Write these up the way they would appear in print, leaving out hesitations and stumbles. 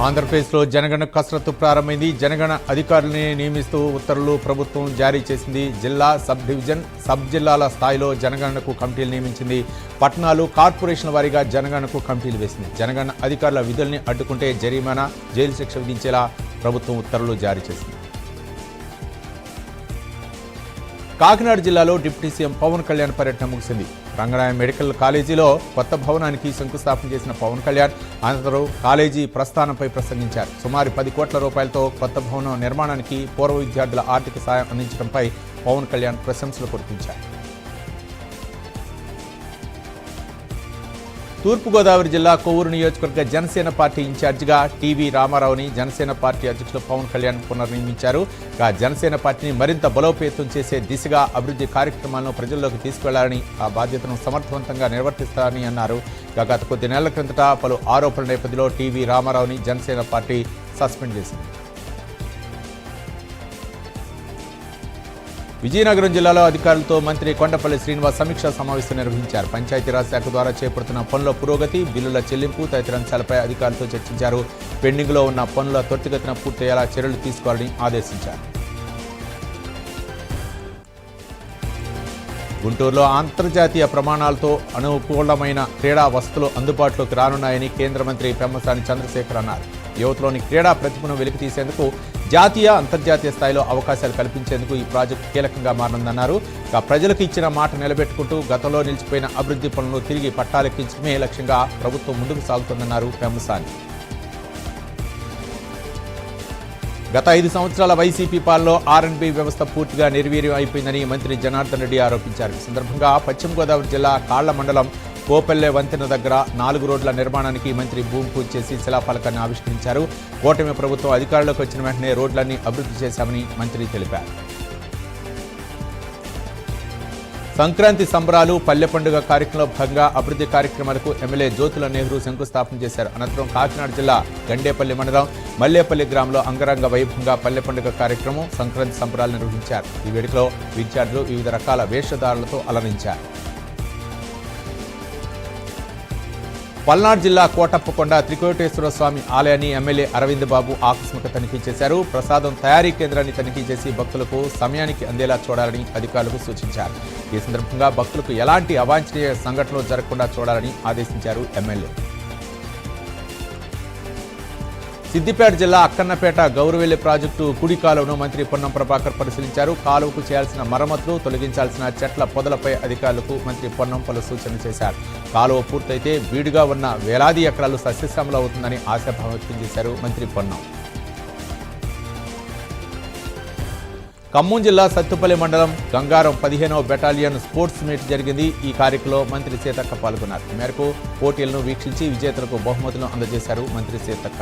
ఆంధ్రప్రదేశ్లో జనగణ కసరత్తు ప్రారంభమైంది. జనగణ అధికారులని నియమిస్తూ ఉత్తర్వులు ప్రభుత్వం జారీ చేసింది. జిల్లా, సబ్ డివిజన్, సబ్ జిల్లాల స్థాయిలో జనగణనకు కమిటీలు నియమించింది. పట్టణాలు, కార్పొరేషన్ల వారీగా జనగణనకు కమిటీలు వేసింది. జనగణ అధికారుల విధుల్ని అడ్డుకుంటే జరిమానా, జైలు శిక్ష విధించేలా ప్రభుత్వం ఉత్తర్వులు జారీ చేసింది. కాకినాడ జిల్లాలో డిప్యూటీ సీఎం పవన్ కళ్యాణ్ పర్యటన ముగిసింది. రంగనాయక మెడికల్ కాలేజీలో కొత్త భవనానికి శంకుస్థాపన చేసిన పవన్ కళ్యాణ్ అనంతరం కాలేజీ ప్రస్థానంపై ప్రసంగించారు. సుమారు 10 కోట్ల రూపాయలతో కొత్త భవనం నిర్మాణానికి పూర్వ విద్యార్థుల ఆర్థిక సాయం అందించడంపై పవన్ కళ్యాణ్ ప్రశంసలు కురిపించారు. తూర్పుగోదావరి జిల్లా కొవ్వూరు నియోజకవర్గ జనసేన పార్టీ ఇన్ఛార్జిగా టీవీ రామారావుని జనసేన పార్టీ అధ్యక్షులు పవన్ కళ్యాణ్ పునర్నియమించారు. జనసేన పార్టీని మరింత బలోపేతం చేసే దిశగా అభివృద్ధి కార్యక్రమాలను ప్రజల్లోకి తీసుకెళ్లాలని, ఆ బాధ్యతను సమర్థవంతంగా నిర్వర్తిస్తారని అన్నారు. గత కొద్ది నెలల క్రిందట పలు ఆరోపణల నేపథ్యంలో టీవీ రామారావుని జనసేన పార్టీ సస్పెండ్ చేసింది. విజయనగరం జిల్లాలో అధికారులతో మంత్రి కొండపల్లి శ్రీనివాస్ సమీక్షా సమావేశం నిర్వహించారు. పంచాయతీరాజ్ శాఖ ద్వారా చేపడుతున్న పనుల పురోగతి, బిల్లుల చెల్లింపు తదితర అంశాలపై అధికారులతో చర్చించారు. పెండింగ్లో ఉన్న పనుల త్వరితగతిన పూర్తయ్యేలా చర్యలు తీసుకోవాలని ఆదేశించారు. గుంటూరులో అంతర్జాతీయ ప్రమాణాలతో అనుకూలమైన క్రీడా వసతులు అందుబాటులోకి రానున్నాయని కేంద్ర మంత్రి పెమ్మసాని చంద్రశేఖర్ అన్నారు. యువతలోని క్రీడా ప్రతిభను వెలికితీసేందుకు జాతీయ, అంతర్జాతీయ స్థాయిలో అవకాశాలు కల్పించేందుకు ఈ ప్రాజెక్టు కీలకంగా మారనుందన్నారు. ప్రజలకు ఇచ్చిన మాట నిలబెట్టుకుంటూ గతంలో నిలిచిపోయిన అభివృద్ధి పనులను తిరిగి పట్టాలెక్కించడమే లక్ష్యంగా ప్రభుత్వం ముందుకు సాగుతుందన్నారు పెమ్మసాని. గత 5 సంవత్సరాల వైసీపీ పాలనలో ఆర్ఎండ్బి వ్యవస్థ పూర్తిగా నిర్వీర్యం అయిపోయిందని మంత్రి జనార్దన్ రెడ్డి ఆరోపించారు. ఈ సందర్భంగా పశ్చిమ గోదావరి జిల్లా కాళ్ల మండలం కోపెల్లె వంతెన దగ్గర 4 రోడ్ల నిర్మాణానికి మంత్రి భూమి పూజ చేసి శిలాఫలకాన్ని ఆవిష్కరించారు. కూటమి ప్రభుత్వం అధికారంలోకి వచ్చిన వెంటనే రోడ్లన్నీ అభివృద్ధి చేశామని మంత్రి తెలిపారు. సంక్రాంతి సంబరాలు, పల్లె పండుగ కార్యక్రమంలో భాగంగా అభివృద్ధి కార్యక్రమాలకు ఎమ్మెల్యే జ్యోతుల నెహ్రూ శంకుస్థాపన చేశారు. అనంతరం కాకినాడ జిల్లా గండేపల్లి మండలం మల్లేపల్లి గ్రామంలో అంగరంగ వైభవంగా పల్లె పండుగ కార్యక్రమం, సంక్రాంతి సంబరాలు నిర్వహించారు. ఈ వేడుకలో విద్యార్థులు వివిధ రకాల వేషధారులతో అలరించారు. పల్నాడు జిల్లా కోటప్పకొండ త్రికోటేశ్వర స్వామి ఆలయాన్ని ఎమ్మెల్యే అరవింద్ బాబు ఆకస్మిక తనిఖీ చేశారు. ప్రసాదం తయారీ కేంద్రాన్ని తనిఖీ చేసి భక్తులకు సమయానికి అందేలా చూడాలని అధికారులకు సూచించారు. ఈ సందర్భంగా భక్తులకు ఎలాంటి అవాంఛనీయ సంఘటనలు జరగకుండా చూడాలని ఆదేశించారు ఎమ్మెల్యే. సిద్దిపేట జిల్లా అక్కన్నపేట గౌరవెల్లి ప్రాజెక్టు కుడి కాలువను మంత్రి పొన్నం ప్రభాకర్ పరిశీలించారు. కాలువకు చేయాల్సిన మరమ్మతులు, తొలగించాల్సిన చెట్ల పొదలపై అధికారులకు మంత్రి పొన్నం పలు సూచనలు చేశారు. కాలువ పూర్తయితే బీడుగా ఉన్న వేలాది ఎకరాలు సస్యశ్యామలం అవుతుందని ఆశాభావం వ్యక్తం చేశారు మంత్రి పొన్నం. ఖమ్మం జిల్లా సత్తుపల్లి మండలం గంగారం 15వ బెటాలియన్ స్పోర్ట్స్ మీట్ జరిగింది. ఈ కార్యక్రమంలో మంత్రి సీతక్క పాల్గొన్నారు. ఈ మేరకు పోటీలను వీక్షించి విజేతలకు బహుమతులను అందజేశారు మంత్రి సీతక్క.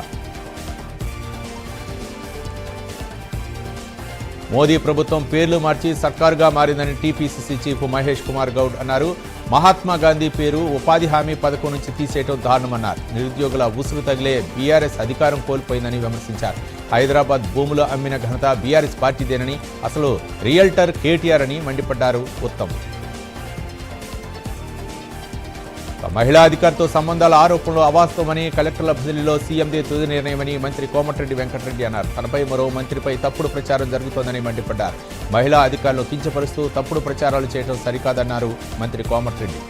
మోదీ ప్రభుత్వం పేర్లు మార్చి సర్కారుగా మారిందని టీపీసీసీ చీఫ్ మహేష్ కుమార్ గౌడ్ అన్నారు. మహాత్మా గాంధీ పేరు ఉపాధి హామీ పథకం నుంచి తీసేయడం దారుణమన్నారు. నిరుద్యోగుల ఉసురు తగిలే బీఆర్ఎస్ అధికారం కోల్పోయిందని విమర్శించారు. హైదరాబాద్ భూములు అమ్మిన ఘనత బీఆర్ఎస్ పార్టీదేనని, అసలు రియల్టర్ కేటీఆర్ అని మండిపడ్డారు ఉత్తమ్. మహిళా అధికారితో సంబంధాల ఆరోపణలు అవాస్తవమని, కలెక్టర్ల బదిలీలో సీఎందే తుది నిర్ణయమని మంత్రి కోమటిరెడ్డి వెంకటరెడ్డి అన్నారు. తనపై మరో మంత్రిపై తప్పుడు ప్రచారం జరుగుతోందని మండిపడ్డారు. మహిళా అధికారులను కించపరుస్తూ తప్పుడు ప్రచారాలు చేయడం సరికాదన్నారు మంత్రి కోమటిరెడ్డి.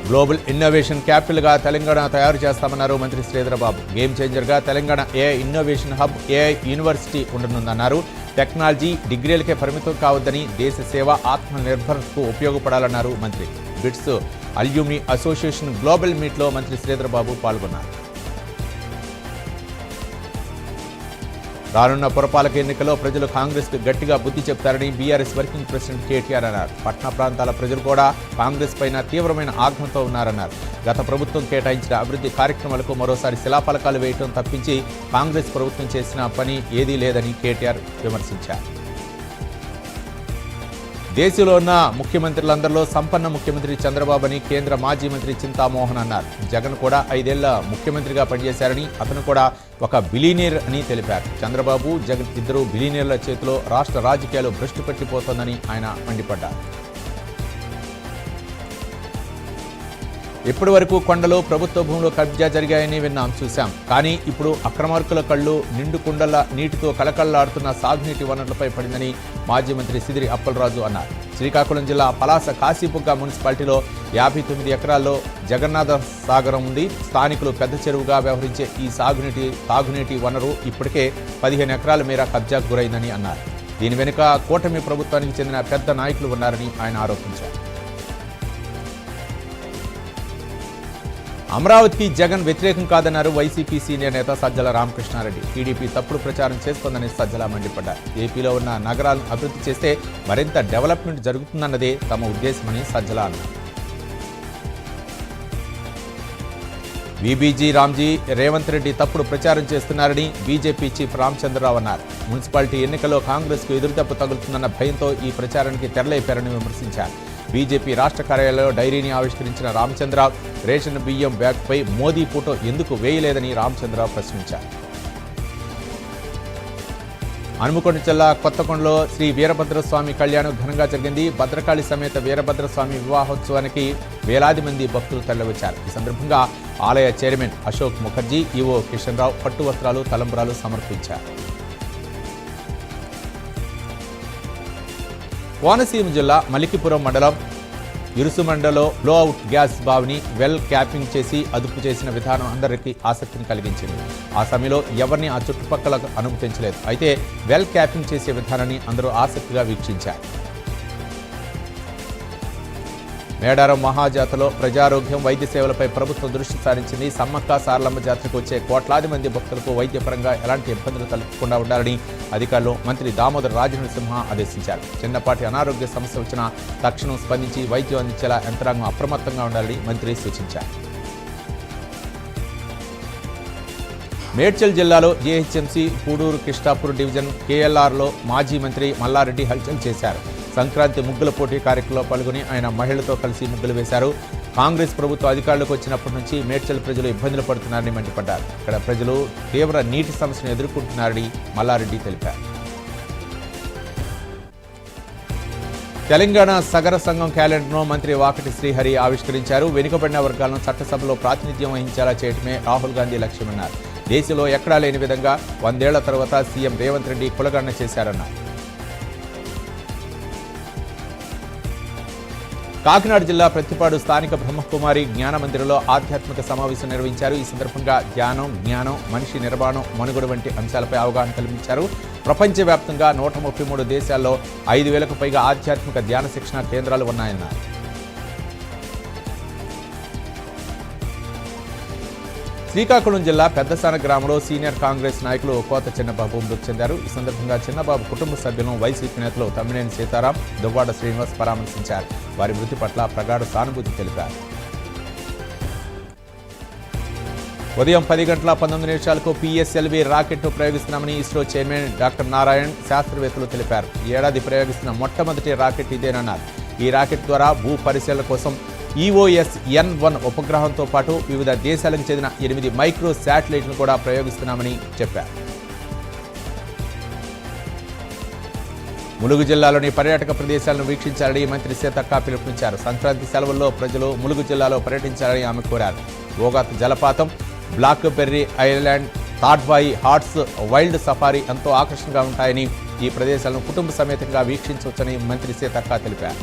గ్లోబల్ ఇన్నోవేషన్ క్యాపిటల్గా తెలంగాణ తయారు చేస్తామన్నారు మంత్రి శ్రీధరబాబు. గేమ్ చేంజర్గా Telangana AI innovation hub, AI university ఉండనుందన్నారు. టెక్నాలజీ, డిగ్రీలకే పరిమితం కావద్దని, దేశ సేవ, ఆత్మ నిర్భర్కు ఉపయోగపడాలన్నారు మంత్రి. బిట్స్ అల్యూమిని అసోసియేషన్ గ్లోబల్ మీట్లో మంత్రి శ్రీధరబాబు పాల్గొన్నారు. రానున్న పురపాలక ఎన్నికల్లో ప్రజలు కాంగ్రెస్కు గట్టిగా బుద్ధి చెప్తారని బీఆర్ఎస్ వర్కింగ్ ప్రెసిడెంట్ కేటీఆర్ అన్నారు. పట్టణ ప్రాంతాల ప్రజలు కూడా కాంగ్రెస్ పైన తీవ్రమైన ఆగ్రహంతో ఉన్నారన్నారు. గత ప్రభుత్వం కేటాయించిన అభివృద్ధి కార్యక్రమాలకు మరోసారి శిలాఫలకాలు వేయటం తప్పించి కాంగ్రెస్ ప్రభుత్వం చేసిన పని ఏదీ లేదని కేటీఆర్ విమర్శించారు. దేశంలో ఉన్న ముఖ్యమంత్రులందరిలో సంపన్న ముఖ్యమంత్రి చంద్రబాబు అని కేంద్ర మాజీ మంత్రి చింతామోహన్ అన్నారు. జగన్ కూడా 5 ఏళ్ల ముఖ్యమంత్రిగా పనిచేశారని, అతను కూడా ఒక బిలియనీర్ అని తెలిపారు. చంద్రబాబు, జగన్ ఇద్దరు బిలియనీర్ల చేతిలో రాష్ట్ర రాజకీయాలు భ్రష్టు పట్టిపోతోందని ఆయన మండిపడ్డారు. ఇప్పటి వరకు కొండలు ప్రభుత్వ భూములు కబ్జా జరిగాయని విన్నాం, చూశాం. కానీ ఇప్పుడు అక్రమార్కుల కళ్ళు నిండు కుండల నీటితో కలకళ్లాడుతున్న సాగునీటి వనరులపై పడిందని మాజీ మంత్రి సిదిరి అప్పలరాజు అన్నారు. శ్రీకాకుళం జిల్లా పలాస కాశీబుగ్గ మున్సిపాలిటీలో 59 ఎకరాల్లో జగన్నాథ సాగరం ఉంది. స్థానికులు పెద్ద చెరువుగా వ్యవహరించే ఈ తాగునీటి వనరు ఇప్పటికే 15 ఎకరాల మేర కబ్జాకు గురైందని అన్నారు. దీని వెనుక కూటమి ప్రభుత్వానికి చెందిన పెద్ద నాయకులు ఉన్నారని ఆయన ఆరోపించారు. అమరావతికి జగన్ వ్యతిరేకం కాదన్నారు వైసీపీ సీనియర్ నేత సజ్జల రామకృష్ణారెడ్డి. టీడీపీ తప్పుడు ప్రచారం చేస్తోందని సజ్జల మండిపడ్డారు. ఏపీలో ఉన్న నగరాలను అభివృద్ధి చేస్తే మరింత డెవలప్మెంట్ జరుగుతుందన్నదే తమ ఉద్దేశమని సజ్జల అన్నారు. వీబీజీ రామ్జీ రేవంత్ రెడ్డి తప్పుడు ప్రచారం చేస్తున్నారని బీజేపీ చీఫ్ రామచంద్రరావు అన్నారు. మున్సిపాలిటీ ఎన్నికల్లో కాంగ్రెస్కు ఎదురుదెబ్బ తగులుతుందన్న భయంతో ఈ ప్రచారానికి తెరలేపారని విమర్శించారు. బీజేపీ రాష్ట్ర కార్యాలయంలో డైరీని ఆవిష్కరించిన రామచంద్రరావు రేషన్ బియ్యం బ్యాగ్పై మోదీ ఫోటో ఎందుకు వేయలేదని రామచంద్రరావు ప్రశ్నించారు. హనుమకొండ జిల్లా కొత్తకొండలో శ్రీ వీరభద్రస్వామి కళ్యాణం ఘనంగా జరిగింది. భద్రకాళి సమేత వీరభద్రస్వామి వివాహోత్సవానికి వేలాది మంది భక్తులు తరలివచ్చారు. ఈ సందర్భంగా ఆలయ చైర్మన్ అశోక్ ముఖర్జీ, ఈవో కిషన్ రావు పట్టు వస్త్రాలు, తలంబ్రాలు సమర్పించారు. కోనసీమ జిల్లా మలికిపురం మండలం ఇరుసుమండలో బ్లోఅవుట్ గ్యాస్ బావిని వెల్ క్యాపింగ్ చేసి అదుపు చేసిన విధానం అందరికీ ఆసక్తిని కలిగించింది. ఆ సమయంలో ఎవరిని ఆ చుట్టుపక్కల అనుమతించలేదు. అయితే వెల్ క్యాపింగ్ చేసే విధానాన్ని అందరూ ఆసక్తిగా వీక్షించారు. మేడారం మహాజాతరలో ప్రజారోగ్యం, వైద్య సేవలపై ప్రభుత్వం దృష్టి సారించింది. సమ్మక్క సారలమ్మ జాతరకు వచ్చే కోట్లాది మంది భక్తులకు వైద్యపరంగా ఎలాంటి ఇబ్బందులు తలెత్తకుండా ఉండాలని అధికారులు మంత్రి దామోదర రాజనరసింహ ఆదేశించారు. చిన్నపాటి అనారోగ్య సమస్య వచ్చినా తక్షణం స్పందించి వైద్యం అందించేలా యంత్రాంగం అప్రమత్తంగా ఉండాలని మంత్రి సూచించారు. మేడ్చల్ జిల్లాలో జీహెచ్ఎంసీ పూడూరు కృష్ణాపూర్ డివిజన్ కేఎల్ఆర్లో మాజీ మంత్రి మల్లారెడ్డి హల్చల్ చేశారు. సంక్రాంతి ముగ్గుల పోటీ కార్యక్రమంలో పాల్గొని ఆయన మహిళలతో కలిసి ముగ్గులు వేశారు. కాంగ్రెస్ ప్రభుత్వం అధికారులకు వచ్చినప్పటి నుంచి మేడ్చల్ ప్రజలు ఇబ్బందులు పడుతున్నారని మండిపడ్డారు. ఇక్కడ ప్రజలు తీవ్ర నీటి సమస్యను ఎదుర్కొంటున్నారని మల్లారెడ్డి తెలిపారు. తెలంగాణ సగర సంఘం క్యాలెండర్ను మంత్రి వాకటి శ్రీహరి ఆవిష్కరించారు. వెనుకబడిన వర్గాలను చట్టసభలో ప్రాతినిధ్యం వహించేలా చేయడమే రాహుల్ గాంధీ లక్ష్యమన్నారు. దేశంలో ఎక్కడా లేని విధంగా 100 ఏళ్ల తర్వాత సీఎం రేవంత్ రెడ్డి కులగణన చేశారన్నారు. కాకినాడ జిల్లా ప్రతిపాడు స్థానిక బ్రహ్మకుమారి జ్ఞాన మందిరంలో ఆధ్యాత్మిక సమావేశం నిర్వహించారు. ఈ సందర్భంగా జ్ఞానం, మనిషి నిర్మాణం, మనుగడ వంటి అంశాలపై అవగాహన కల్పించారు. ప్రపంచవ్యాప్తంగా 133 దేశాల్లో 5,000కు పైగా ఆధ్యాత్మిక ధ్యాన శిక్షణ కేంద్రాలు ఉన్నాయన్నారు. శ్రీకాకుళం జిల్లా పెద్దసాన గ్రామంలో సీనియర్ కాంగ్రెస్ నాయకులు కోత చిన్నబాబు మృతి చెందారు. ఈ సందర్భంగా చిన్నబాబు కుటుంబ సభ్యులను వైసీపీ నేతలు తమ్మినేని సీతారాం, దువ్వాడ శ్రీనివాస్ పరామర్శించారు. వారి మృతి పట్ల ప్రగాఢ సానుభూతి తెలిపారు. ఉదయం 10 గంటల 19 నిమిషాలకు PSLV రాకెట్ను ప్రయోగిస్తున్నామని ఇస్రో చైర్మన్ డాక్టర్ నారాయణ్, శాస్త్రవేత్తలు తెలిపారు. ఈ ఏడాది ప్రయోగిస్తున్న మొట్టమొదటి రాకెట్ ఇదేనన్నారు. ఈ రాకెట్ ద్వారా భూ పరిశీలన కోసం EOS-N1 ఉపగ్రహంతో పాటు వివిధ దేశాలకు చెందిన 8 మైక్రో శాటిలైట్లను కూడా ప్రయోగిస్తున్నామని చెప్పారు. ములుగు జిల్లాలోని పర్యాటక ప్రదేశాలను వీక్షించాలని మంత్రి సీతక్క పిలుపునిచ్చారు. సంక్రాంతి సెలవుల్లో ప్రజలు ములుగు జిల్లాలో పర్యటించాలని ఆమె కోరారు. గోగాత్ జలపాతం, black berry island, Tadvai hearts wild safari ఎంతో ఆకర్షణగా ఉంటాయని, ఈ ప్రదేశాలను కుటుంబ సమేతంగా వీక్షించవచ్చని మంత్రి సీతక్క తెలిపారు.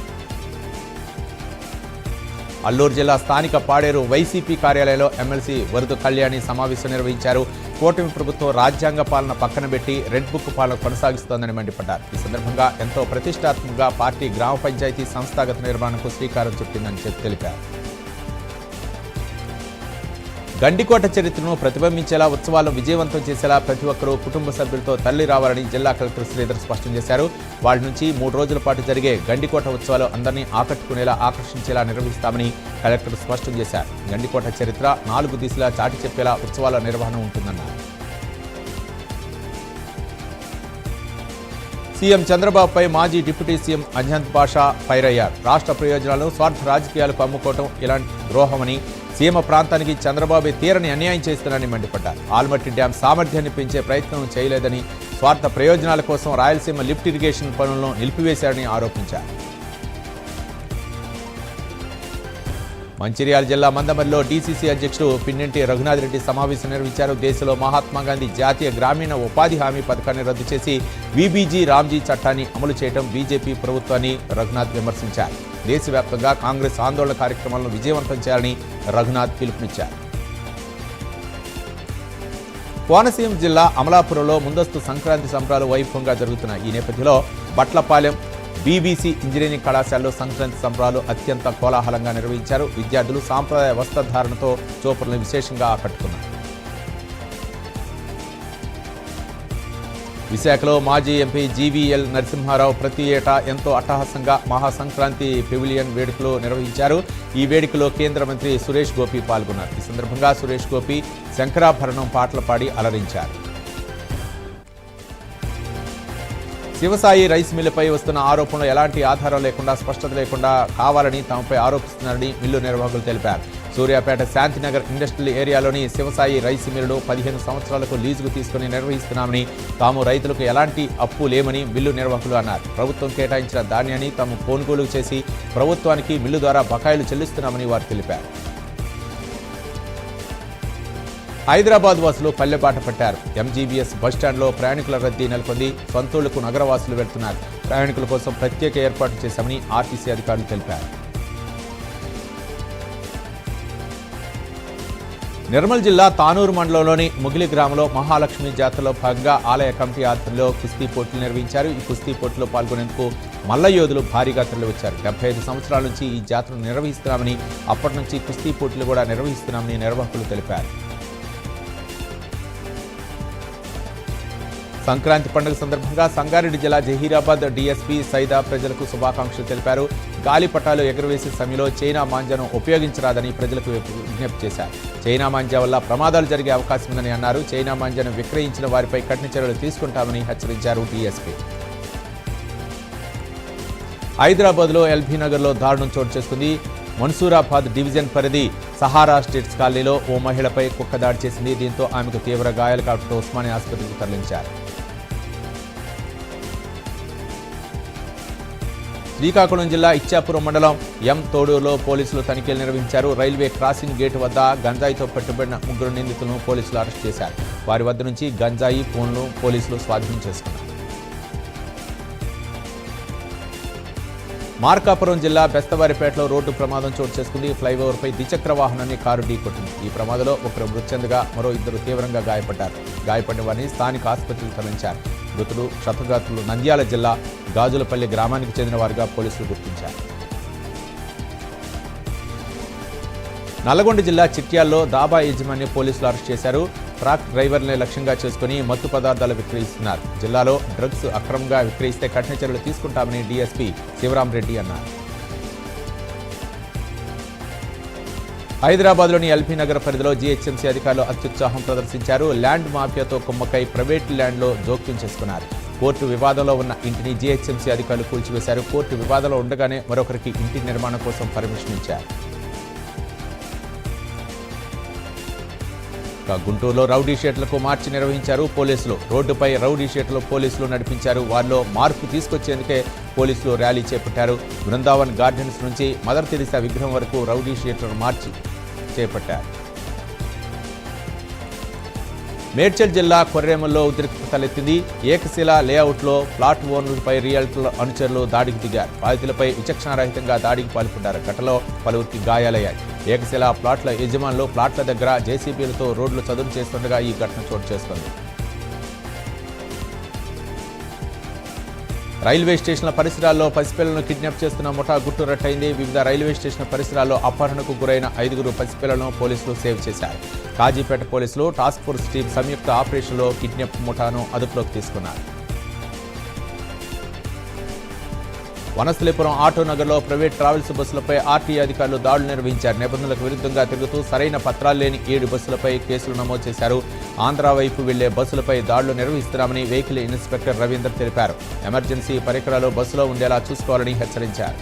అల్లూరు జిల్లా స్థానిక పాడేరు వైసీపీ కార్యాలయంలో ఎమ్మెల్సీ వరదు కళ్యాణి సమావేశం నిర్వహించారు. కూటమి ప్రభుత్వం రాజ్యాంగ పాలన పక్కన పెట్టి రెడ్ బుక్ పాలన కొనసాగిస్తోందని మండిపడ్డారు. ఈ సందర్భంగా ఎంతో ప్రతిష్టాత్మకంగా పార్టీ గ్రామ పంచాయతీ సంస్థాగత నిర్మాణంకు శ్రీకారం చుట్టిందని తెలిపారు. గండికోట చరిత్రను ప్రతిబింబించేలా, ఉత్సవాలను విజయవంతం చేసేలా ప్రతి ఒక్కరూ కుటుంబ సభ్యులతో తరలి రావాలని జిల్లా కలెక్టర్ శ్రీధర్ స్పష్టం చేశారు. వాళ్ళ నుంచి 3 రోజుల పాటు జరిగే గండికోట ఉత్సవాలు అందరినీ ఆకర్షించేలా నిర్వహిస్తామని కలెక్టర్ స్పష్టం చేశారు. గండికోట చరిత్ర 4 దిశలా చాటి చెప్పేలా ఉత్సవాల నిర్వహణ ఉంటుందన్నారు. సీఎం చంద్రబాబుపై మాజీ డిప్యూటీ సీఎం అజంత్ బాషా ఫైర్ అయ్యారు. రాష్ట్ర ప్రయోజనాలను స్వార్థ రాజకీయాలకు అమ్ముకోవడం ఇలాంటి ద్రోహమని, సీమ ప్రాంతానికి చంద్రబాబు తీరని అన్యాయం చేస్తున్నారని మండిపడ్డారు. ఆల్మట్టి డ్యాం సామర్థ్యాన్ని పెంచే ప్రయత్నం చేయలేదని, స్వార్థ ప్రయోజనాల కోసం రాయలసీమ లిఫ్ట్ ఇరిగేషన్ పనులను నిలిపివేశారని ఆరోపించారు. మంచిర్యాల జిల్లా మందమరిలో డీసీసీ అధ్యక్షుడు పిన్నెంటి రఘునాథ్ రెడ్డి సమావేశం నిర్వహించారు. దేశంలో మహాత్మా గాంధీ జాతీయ గ్రామీణ ఉపాధి హామీ పథకాన్ని రద్దు చేసి వీబీజీ రామ్జీ చట్టాన్ని అమలు చేయడం బీజేపీ ప్రభుత్వాన్ని రఘునాథ్ విమర్శించారు. దేశవ్యాప్తంగా కాంగ్రెస్ ఆందోళన కార్యక్రమాలను విజయవంతం చేయాలని రఘునాథ్ పిలుపునిచ్చారు. కోనసీమ జిల్లా అమలాపురంలో ముందస్తు సంక్రాంతి సంబరాలు వైభవంగా జరుగుతున్నాయి. ఈ నేపథ్యంలో బట్లపాలెం బీబీసీ ఇంజనీరింగ్ కళాశాలలో సంక్రాంతి సంబరాలు అత్యంత కోలాహలంగా నిర్వహించారు. విద్యార్థులు సాంప్రదాయ వస్త్రధారణతో చూపరులను విశేషంగా ఆకట్టుకున్నారు. విశాఖలో మాజీ ఎంపీ జీవీఎల్ నరసింహారావు ప్రతి ఏటా ఎంతో అట్టహాసంగా మహాసంక్రాంతి పెవిలియన్ వేడుకలు నిర్వహించారు. ఈ వేడుకలో కేంద్ర మంత్రి సురేష్ గోపి పాల్గొన్నారు. ఈ సందర్భంగా సురేష్ గోపి శంకరాభరణం పాటలు పాడి అలరించారు. శివసాయి రైస్ మిల్లుపై వస్తున్న ఆరోపణలు ఎలాంటి ఆధారం లేకుండా స్పష్టత లేకుండా కావాలని తమపై ఆరోపిస్తున్నారని మిల్లు నిర్వాహకులు తెలిపారు. సూర్యాపేట శాంతినగర్ ఇండస్ట్రియల్ ఏరియాలోని శివసాయి రైస్ మిల్లును 15 సంవత్సరాలకు లీజుకు తీసుకుని నిర్వహిస్తున్నామని, తాము రైతులకు ఎలాంటి అప్పు లేమని మిల్లు నిర్వాహకులు అన్నారు. ప్రభుత్వం కేటాయించిన ధాన్యాన్ని తాము కొనుగోలు చేసి ప్రభుత్వానికి మిల్లు ద్వారా బకాయిలు చెల్లిస్తున్నామని వారు తెలిపారు. హైదరాబాద్ వాసులు పల్లెబాట పట్టారు. ఎంజీబీఎస్ బస్టాండ్లో ప్రయాణికుల రద్దీ నెలకొంది. సొంతూళ్లకు నగరవాసులు వెళ్తున్నారు. ప్రయాణికుల కోసం ప్రత్యేక ఏర్పాటు చేశామని ఆర్టీసీ అధికారులు తెలిపారు. నిర్మల్ జిల్లా తానూరు మండలంలోని ముగిలి గ్రామంలో మహాలక్ష్మి జాతరలో భాగంగా ఆలయ కమిటీ ఆధ్వర్యంలో కుస్తీ పోటీలు నిర్వహించారు. ఈ కుస్తీ పోటీలో పాల్గొనేందుకు మల్ల యోధులు భారీగా తరలివచ్చారు. 75 సంవత్సరాల నుంచి ఈ జాతరను నిర్వహిస్తున్నామని, అప్పటి నుంచి కుస్తీ పోటీలు కూడా నిర్వహిస్తున్నామని నిర్వాహకులు తెలిపారు. సంక్రాంతి పండుగ సందర్భంగా సంగారెడ్డి జిల్లా జహీరాబాద్ డీఎస్పీ సైదా ప్రజలకు శుభాకాంక్షలు తెలిపారు. గాలిపటాలు ఎగురవేసే సమయంలో చైనా మాంజాను ఉపయోగించరాదని ప్రజలకు విజ్ఞప్తి చేశారు. చైనా మాంజా వల్ల ప్రమాదాలు జరిగే అవకాశం ఉందని అన్నారు. చైనా మాంజాను విక్రయించిన వారిపై కఠిన చర్యలు తీసుకుంటామని హెచ్చరించారు డీఎస్పీ. హైదరాబాద్లో ఎల్బీ నగర్లో దారుణం చోటు చేసుకుంది. మన్సూరాబాద్ డివిజన్ పరిధి సహారా స్టేట్స్ కాలనీలో ఓ మహిళపై కుక్క దాడి చేసింది. దీంతో ఆమెకు తీవ్ర గాయాలు కావడంతో ఉస్మానియా ఆసుపత్రికి తరలించారు. శ్రీకాకుళం జిల్లా ఇచ్చాపురం మండలం ఎం తోడూరులో పోలీసులు తనిఖీలు నిర్వహించారు. రైల్వే క్రాసింగ్ గేటు వద్ద గంజాయితో పట్టుబడిన 3 నిందితులను పోలీసులు అరెస్ట్ చేశారు. వారి వద్ద నుంచి గంజాయి, ఫోన్లు పోలీసులు స్వాధీనం చేసుకున్నారు. మార్కాపురం జిల్లా బెస్తవారిపేటలో రోడ్డు ప్రమాదం చోటు చేసుకుంది. ఫ్లైఓవర్పై ద్విచక్ర వాహనాన్ని కారు ఢీకొట్టింది. ఈ ప్రమాదంలో ఒకరు మృతి చెందగా మరో 2 తీవ్రంగా గాయపడ్డారు. గాయపడిన వారిని స్థానిక ఆసుపత్రికి తరలించారు. మృతులు క్షతగాత్రులు నంద్యాల జిల్లా గాజులపల్లి గ్రామానికి చెందిన వారిగా పోలీసులు గుర్తించారు. నల్గొండ జిల్లా చిట్యాల్లో దాబా యజమాని పోలీసులు అరెస్ట్ చేశారు. ట్రక్ డ్రైవర్ని లక్ష్యంగా చేసుకుని మత్తు పదార్థాలు విక్రయిస్తున్నారు. జిల్లాలో డ్రగ్స్ అక్రమంగా విక్రయిస్తే కఠిన చర్యలు తీసుకుంటామని డీఎస్పీ శివరాంరెడ్డి అన్నారు. హైదరాబాద్లోని ఎల్బీ నగర్ పరిధిలో జీహెచ్ఎంసీ అధికారులు అత్యుత్సాహం ప్రదర్శించారు. ల్యాండ్ మాఫియాతో కుమ్మకై ప్రైవేట్ ల్యాండ్లో జోక్యం చేసుకున్నారు. కోర్టు వివాదంలో ఉన్న ఇంటిని జీహెచ్ఎంసీ అధికారులు కూల్చివేశారు. కోర్టు వివాదంలో ఉండగానే మరొకరికి ఇంటి నిర్మాణం కోసం పర్మిషన్ ఇచ్చారు. గుంటూరులో రౌడీ షీట్లకు మార్చి నిర్వహించారు పోలీసులు. రోడ్డుపై రౌడీ షీట్లు పోలీసులు నడిపించారు. వారిలో మార్పు తీసుకొచ్చేందుకే పోలీసులు ర్యాలీ చేపట్టారు. బృందావన్ గార్డెన్స్ నుంచి మదర్ తెరిసా విగ్రహం వరకు రౌడీ షీట్లను మార్చి చేపట్టారు. మేడ్చల్ జిల్లా కొర్రేముల్లో ఉద్రిక్తత తలెత్తింది. ఏకశిల లేఅవుట్లో ప్లాట్ ఓనర్లపై రియల్టర్ల అనుచరులు దాడికి దిగారు. బాధితులపై విచక్షణారహితంగా దాడికి పాల్పడ్డారు. ఘటనలో పలువురికి గాయాలయ్యాయి. ఏకశిల ప్లాట్ల యజమానులు ప్లాట్ల దగ్గర జేసీబీలతో రోడ్లు చదును చేస్తుండగా ఈ ఘటన చోటు చేసుకుంది. రైల్వే స్టేషన్ల పరిసరాల్లో పసిపిల్లలను కిడ్నాప్ చేస్తున్న ముఠా గుట్టు రట్టయింది. వివిధ రైల్వే స్టేషన్ల పరిసరాల్లో అపహరణకు గురైన 5 పసిపిల్లలను పోలీసులు సేవ్ చేశారు. కాజీపేట పోలీసులు టాస్క్ ఫోర్స్ టీం సంయుక్త ఆపరేషన్లో కిడ్నాప్ ముఠాను అదుపులోకి తీసుకున్నారు. వనస్థలిపురం ఆటోనగర్లో ప్రైవేట్ ట్రావెల్స్ బస్సులపై ఆర్టీఏ అధికారులు దాడులు నిర్వహించారు. నిబంధనలకు విరుద్ధంగా తిరుగుతూ సరైన పత్రాలు లేని 7 బస్సులపై కేసులు నమోదు చేశారు. ఆంధ్ర వైపు వెళ్లే బస్సులపై దాడులు నిర్వహిస్తున్నామని వెహికల్ ఇన్స్పెక్టర్ రవీందర్ తెలిపారు. ఎమర్జెన్సీ పరికరాలు బస్సులో ఉండేలా చూసుకోవాలని హెచ్చరించారు.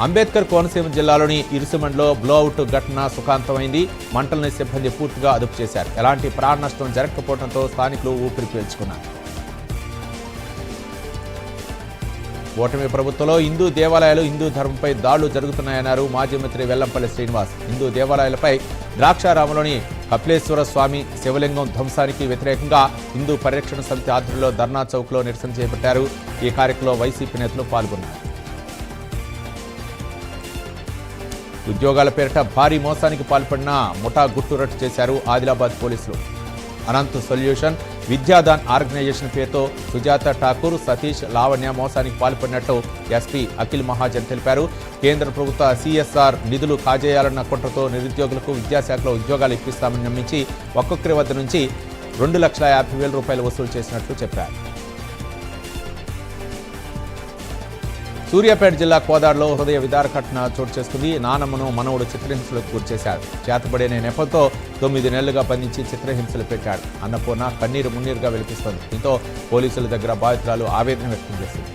అంబేద్కర్ కోనసీమ జిల్లాలోని ఇరుసుమండ్లో బ్లోఅవుట్ ఘటన సుఖాంతమైంది. మంటల్ని సిబ్బంది పూర్తిగా అదుపు చేశారు. ఎలాంటి ప్రాణ నష్టం జరగకపోవడంతో స్థానికులు ఊపిరి పీల్చుకున్నారు. ఓటమి ప్రభుత్వంలో హిందూ దేవాలయాలు హిందూ ధర్మంపై దాడులు జరుగుతున్నాయన్నారు మాజీ మంత్రి వెల్లంపల్లి శ్రీనివాస్. హిందూ దేవాలయాలపై ద్రాక్షారామంలోని కపిలేశ్వర స్వామి శివలింగం ధ్వంసానికి వ్యతిరేకంగా హిందూ పరిరక్షణ సమితి ఆధ్వర్యంలో ధర్నా చౌక్లో నిరసన చేపట్టారు. ఈ కార్యక్రమంలో వైసీపీ నేతలు పాల్గొన్నారు. ఉద్యోగాల పేరిట భారీ మోసానికి పాల్పడిన ముఠా గుట్టురట్టు చేశారు ఆదిలాబాద్ పోలీసులు. అనంత్ సొల్యూషన్, విద్యాదాన్ ఆర్గనైజేషన్ పేరుతో సుజాత ఠాకూర్, సతీష్, లావణ్య మోసానికి పాల్పడినట్టు ఎస్పీ అఖిల్ మహాజన్ తెలిపారు. కేంద్ర ప్రభుత్వ సిఎస్ఆర్ నిధులు కాజేయాలన్న కుట్రతో నిరుద్యోగులకు విద్యాశాఖలో ఉద్యోగాలు ఇప్పిస్తామని నమ్మించి ఒక్కొక్కరి వద్ద నుంచి 2,50,000 రూపాయలు వసూలు చేసినట్లు చెప్పారు. సూర్యాపేట జిల్లా కోదాడలో హృదయ విదార ఘటన చోటు చేసుకుంది. నానమ్మను మనవుడు చిత్రహింసలకు గురిచేశాడు. చేతబడిన నెపంతో 9 నెలలుగా బంధించి చిత్రహింసలు పెట్టాడు. అన్నపూర్ణ కన్నీరు మున్నీరుగా వెలిపిస్తోంది. దీంతో పోలీసుల దగ్గర బాధితురాలు ఆవేదన వ్యక్తం చేసింది.